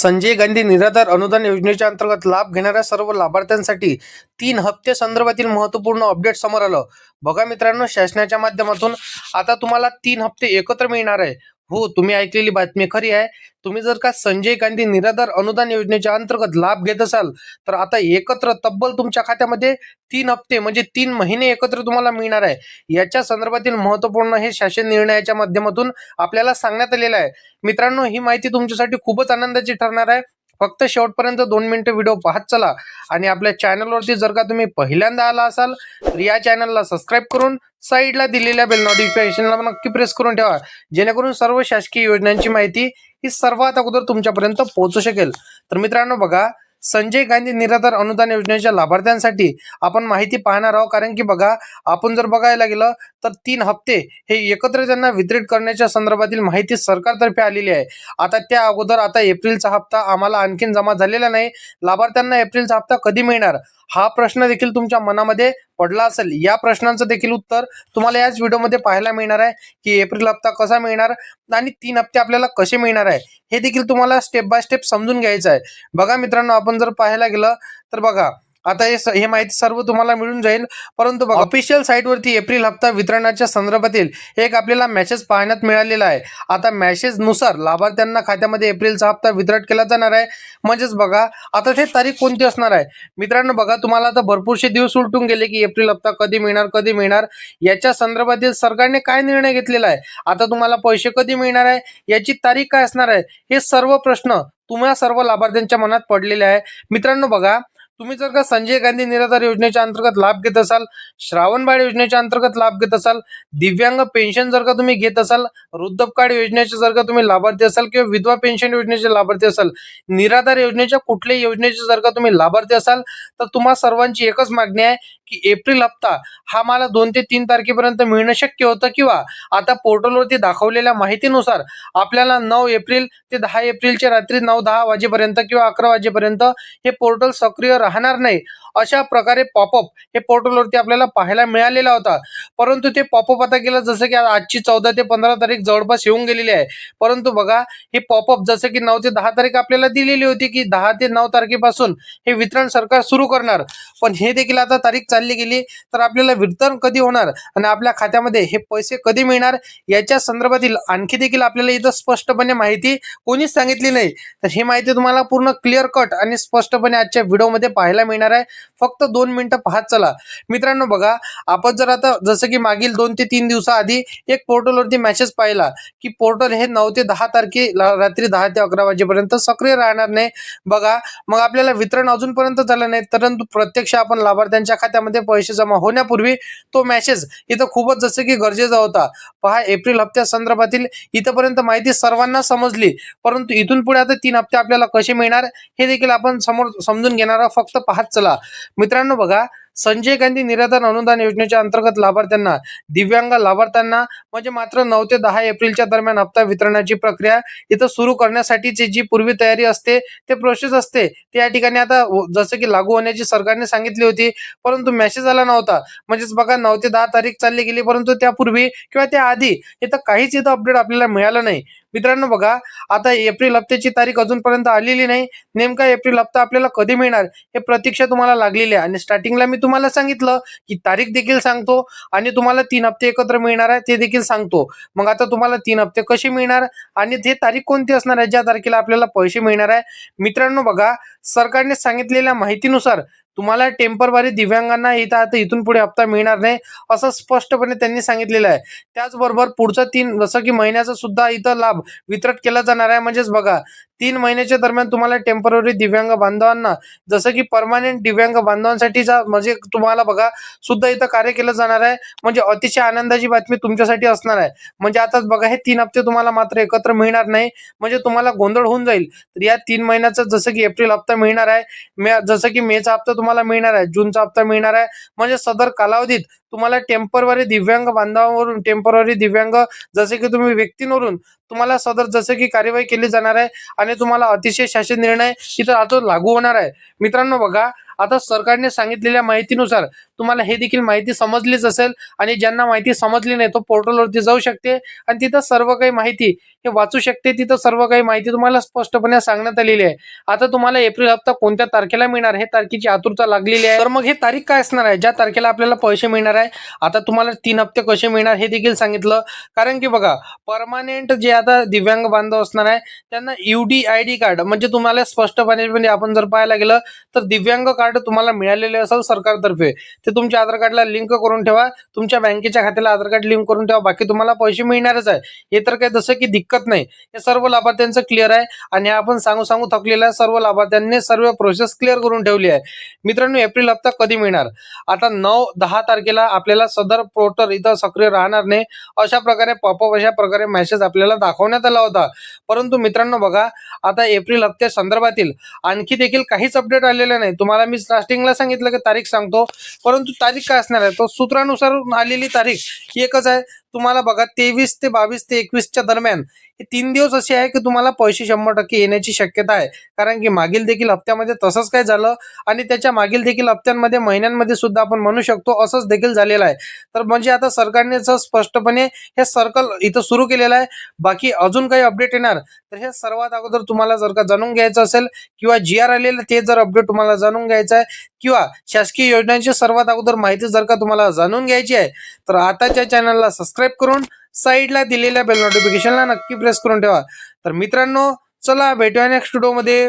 संजय गांधी निराधार अनुदान योजनेच्या अंतर्गत लाभ घेणाऱ्या सर्व लाभार्थ्यांसाठी 3 हप्ते संदर्भातील महत्त्वपूर्ण अपडेट समोर आलं. बघा मित्रांनो, शासनाच्या माध्यमातून आता तुम्हाला 3 हप्ते एकत्र मिळणार आहे. हो, तुम्ही ऐकलेली बातमी खरी आहे. तुम्ही जर का संजय गांधी निराधार अनुदान योजनेच्या अंतर्गत लाभ घेत असाल तर आता एकत्र तब्बल तुमच्या खात्यामध्ये 3 हप्ते म्हणजे 3 महिने एकत्र तुम्हाला मिळणार आहे. याच्या संदर्भातील महत्त्वपूर्ण हे शासन निर्णयाच्या माध्यमातून आपल्याला सांगण्यात आलेलं आहे. मित्रांनो, ही माहिती तुमच्यासाठी खूपच आनंदाची ठरणार आहे. फक्त शेवटपर्यंत 2 मिनिटं व्हिडिओ पाहत चला. आणि आपल्या चॅनलवरती जर का तुम्ही पहिल्यांदा आला असाल तर या चॅनलला सबस्क्राईब करून साईडला दिलेल्या बेल नोटिफिकेशनला नक्की प्रेस करून ठेवा, जेणेकरून सर्व शासकीय योजनांची माहिती ही सर्वात अगोदर तुमच्यापर्यंत पोहोचू शकेल. तर मित्रांनो बघा, संजय गांधी निराधार अनुदान योजनेच्या लाभार्थ्यांसाठी आपण माहिती पाहणार आहोत. कारण की बघा, आपण जर बघायला गेलं तर 3 हप्ते हे एकत्र त्यांना वितरित करण्याच्या संदर्भातील माहिती सरकारतर्फे आलेली आहे. आता त्या अगोदर आता एप्रिलचा हप्ता आम्हाला आणखीन जमा झालेला नाही. लाभार्थ्यांना एप्रिलचा हप्ता कधी मिळणार हा प्रश्न देखील तुमच्या मनामध्ये पडला असेल. या प्रश्नांचं देखील उत्तर तुम्हाला याच व्हिडिओमध्ये पाहायला मिळणार आहे की एप्रिल हप्ता कसा मिळणार आणि 3 हप्ते आपल्याला कसे मिळणार आहे हे देखील तुम्हाला स्टेप बाय स्टेप समजून घ्यायचं आहे. बघा मित्रांनो, आपण जर पाहायला गेलं तर बघा, आता हे माहिती सर्व तुम्हाला मिळून जाईल. परंतु बघा, ऑफिशियल साईटवरती एप्रिल हप्ता वितरणाच्या संदर्भातील एक आपल्याला मेसेज पाहण्यात मिळालेला आहे. आता मेसेज नुसार लाभार्थ्यांना खात्यामध्ये एप्रिलचा हप्ता वितरण केला जाणार आहे. म्हणजेच बघा, आता ते तारीख कोणती असणार आहे मित्रांनो. बघा, तुम्हाला आता भरपूरशे दिवस उलटून गेले की एप्रिल हप्ता कधी मिळणार याच्या संदर्भातील सरकारने काय निर्णय घेतलेला आहे, आता तुम्हाला पैसे कधी मिळणार आहे, याची तारीख काय असणार आहे, हे सर्व प्रश्न तुम्हाला सर्व लाभार्थ्यांच्या मनात पडलेले आहे. मित्रांनो बघा, तुम्ही जर का संजय गांधी निराधार योजनेच्या अंतर्गत लाभ घेत असाल, श्रावणबाळ योजनेच्या अंतर्गत लाभ घेत असाल, दिव्यांग पेन्शन जर का तुम्ही घेत असाल, वृद्धपकाळ योजनेचे जर का तुम्ही लाभार्थी असाल किंवा विधवा पेन्शन योजनेचे लाभार्थी असाल, निराधार योजनेच्या कुठल्याही योजनेचे जर का तुम्ही लाभार्थी असाल तर तुम्हा सर्वांची एकच मागणी आहे की एप्रिल हप्ता हा मला 2 ते 3 तारखेपर्यंत मिळणं शक्य होतं, किंवा आता पोर्टलवरती दाखवलेल्या माहितीनुसार आपल्याला 9 एप्रिल ते 10 एप्रिलच्या रात्री 9-10 वाजेपर्यंत किंवा 11 वाजेपर्यंत हे पोर्टल सक्रिय राहणार नाही. अशा प्रकारे पॉपअप हे पोर्टलवरती आपल्याला पाहायला मिळालेला होता. परंतु ते पॉपअप आता गेलं, जसं की आजची 14 ते 15 तारीख जवळपास येऊन गेलेली आहे. परंतु बघा, हे पॉपअप जसं की 9 ते 10 तारीख आपल्याला दिलेली होती की 10 ते 9 तारखेपासून हे वितरण सरकार सुरू करणार. पण हे देखील आता तारीख चालली गेली. तर आपल्याला वितरण कधी होणार आणि आपल्या खात्यामध्ये हे पैसे कधी मिळणार याच्या संदर्भातील आणखी देखील आपल्याला इथं स्पष्टपणे माहिती कोणीच सांगितली नाही. तर ही माहिती तुम्हाला पूर्ण क्लिअर कट आणि स्पष्टपणे आजच्या व्हिडिओमध्ये पाहायला मिळणार आहे. फक्त 2 मिनिटं पाहत चला. मित्रांनो बघा, आपण जर आता जसं की मागील 2 ते 3 दिवसाआधी एक पोर्टलवरती मेसेज पाहिला की पोर्टल हे 9 ते 10 तारखेला रात्री 10 ते 11 वाजेपर्यंत सक्रिय राहणार नाही. बघा, मग आपल्याला वितरण अजूनपर्यंत झालं नाही, परंतु प्रत्यक्ष आपण लाभार्थ्यांच्या खात्यामध्ये पैसे जमा होण्यापूर्वी तो मेसेज इथं खूपच जसं की गरजेचा होता. पहा, एप्रिल हप्त्या संदर्भातील इथपर्यंत माहिती सर्वांना समजली. परंतु इथून पुढे आता 3 हप्ते आपल्याला कसे मिळणार हे देखील आपण समोर समजून घेणार आहोत. फक्त पाहत चला. मित्रांनो बघा, संजय गांधी निराधार अनुदान योजनेच्या अंतर्गत लाभार्थ्यांना, दिव्यांग लाभार्थ्यांना म्हणजे मात्र 9 ते 10 एप्रिलच्या दरम्यान हप्ता वितरणाची प्रक्रिया इथं सुरू करण्यासाठीची जी पूर्वी तयारी असते, ते प्रोसेस असते, ते या ठिकाणी आता जसं की लागू होण्याची सरकारने सांगितली होती. परंतु मेसेज आला नव्हता. म्हणजेच बघा, 9 ते 10 तारीख चालली गेली, परंतु त्यापूर्वी किंवा त्याआधी इथं काहीच अपडेट आपल्याला मिळालं नाही. मित्रांनो बघा, आता एप्रिल हप्त्याची तारीख अजूनपर्यंत आलेली नाही. नेमका एप्रिल हप्ता आपल्याला कधी मिळणार हे प्रतीक्षा तुम्हाला लागलेली आहे. आणि स्टार्टिंगला मी तुम्हाला सांगितलं की तारीख देखील सांगतो आणि तुम्हाला 3 हप्ते एकत्र मिळणार आहे ते देखील सांगतो. मग आता तुम्हाला 3 हप्ते कसे मिळणार आणि ते तारीख कोणती असणार आहे ज्या तारखेला आपल्याला पैसे मिळणार आहे. मित्रांनो बघा, सरकारने सांगितलेल्या माहितीनुसार तुम्हाला टेम्परवारी दिव्यांगांना इथं आता इथून पुढे हप्ता मिळणार नाही असं स्पष्टपणे त्यांनी सांगितलेलं आहे. त्याचबरोबर पुढचा 3 जसं की महिन्याचा सुद्धा इथं लाभ वितरित केला जाणार आहे. म्हणजेच बघा, 3 महिन्याच्या दरम्यान तुम्हाला टेम्पररी दिव्यांग बांधवांना, जसं की परमानंट दिव्यांग बांधवांसाठीचा म्हणजे तुम्हाला बघा सुद्धा इथं कार्य केलं जाणार आहे. म्हणजे अतिशय आनंदाची बातमी तुमच्यासाठी असणार आहे. म्हणजे आताच बघा, हे 3 हप्ते तुम्हाला मात्र एकत्र मिळणार नाही, म्हणजे तुम्हाला गोंधळ होऊन जाईल. तर या 3 महिन्याचं जसं की एप्रिल हप्ता मिळणार आहे, जसं की मेचा हप्ता तुम्हाला मिळणार आहे, जूनचा हप्ता मिळणार आहे. म्हणजे सदर कालावधीत तुम्हाला टेम्पररी दिव्यांग बांधवांवरून, टेम्पररी दिव्यांग जसे की तुम्ही व्यक्तींवरून तुम्हाला सदर जसं की कार्यवाही केली जाणार आहे आणि तुम्हाला अतिशय शासन निर्णय इथं आता लागू होणार आहे. मित्रांनो बघा, आता सरकारने सांगितलेल्या माहितीनुसार तुम्हाला हे देखील माहिती समजलीच असेल आणि ज्यांना माहिती समजली नाही तो पोर्टलवरती जाऊ शकते आणि तिथं सर्व काही माहिती हे वाचू शकते. तिथं सर्व काही माहिती तुम्हाला स्पष्टपणे सांगण्यात आलेली आहे. आता तुम्हाला एप्रिल हप्ता कोणत्या तारखेला मिळणार हे तारखेची आतुरता लागलेली आहे. तर मग हे तारीख काय असणार आहे ज्या तारखेला आपल्याला पैसे मिळणार आहे. आता तुम्हाला 3 हप्ते कसे मिळणार हे देखील सांगितलं. कारण की बघा परमानेंट जे आता दिव्यांग बांधव असणार आहे त्यांना UDID कार्ड म्हणजे तुम्हाला स्पष्टपणे म्हणजे आपण जर पाहायला गेलं तर दिव्यांग कार्ड तुम्हाला मिळालेले असेल सरकारतर्फे. ते तुमच्या आधार कार्डला लिंक करून ठेवा. तुमच्या बँकेच्या खात्याला आधार कार्ड लिंक करून ठेवा. बाकी तुम्हाला पैसे मिळणारच आहे. हे तर काही जसं की दिक्कत नाही. हे सर्व लाभार्थ्यांचं क्लिअर आहे आणि आपण सांगू थकलेलं आहे. सर्व लाभार्थ्यांनी सर्व प्रोसेस क्लिअर करून ठेवली आहे. मित्रांनो एप्रिल हप्ता कधी मिळणार. आता 9-10 तारखेला आपल्याला सदर पोर्टल इथं सक्रिय राहणार नाही अशा प्रकारे पॉपअप अशा प्रकारे मेसेज आपल्याला दाखवण्यात आला होता. परंतु मित्रांनो बघा आता एप्रिल हप्त्या संदर्भातील आणखी देखील काहीच अपडेट आलेले नाही. तुम्हाला मी स्टार्टिंगला सांगितलं की तारीख सांगतो, परंतु तारीख काय असणार आहे तो सूत्रानुसार आलेली तारीख एकच आहे. तुम्हाला बघा 23 ते 22 ते 21च्या दरम्यान हे 3 दिवस असे आहे की तुम्हाला पैसे 100% येण्याची शक्यता आहे. कारण की मागील देखील हप्त्यामध्ये तसंच काय झालं आणि त्याच्या मागील देखील हप्त्यांमध्ये महिन्यांमध्ये सुद्धा आपण म्हणू शकतो असंच देखील झालेलं आहे. तर म्हणजे आता सरकारने स्पष्टपणे हे सर्कल इथं सुरू केलेलं आहे. बाकी अजून काही अपडेट येणार तर हे सर्वात अगोदर तुम्हाला जर का जाणून घ्यायचं असेल किंवा GR आलेलं ते जर अपडेट तुम्हाला जाणून घ्यायचं आहे किंवा शासकीय योजनांची सर्वात अगोदर माहिती जर का तुम्हाला जाणून घ्यायची आहे तर आताच्या चॅनलला सबस्क्राईब करून साईडला दिलेल्या बेल नोटिफिकेशनला नक्की प्रेस करून ठेवा. तर मित्रांनो चला भेटूया नेक्स्ट व्हिडिओमध्ये.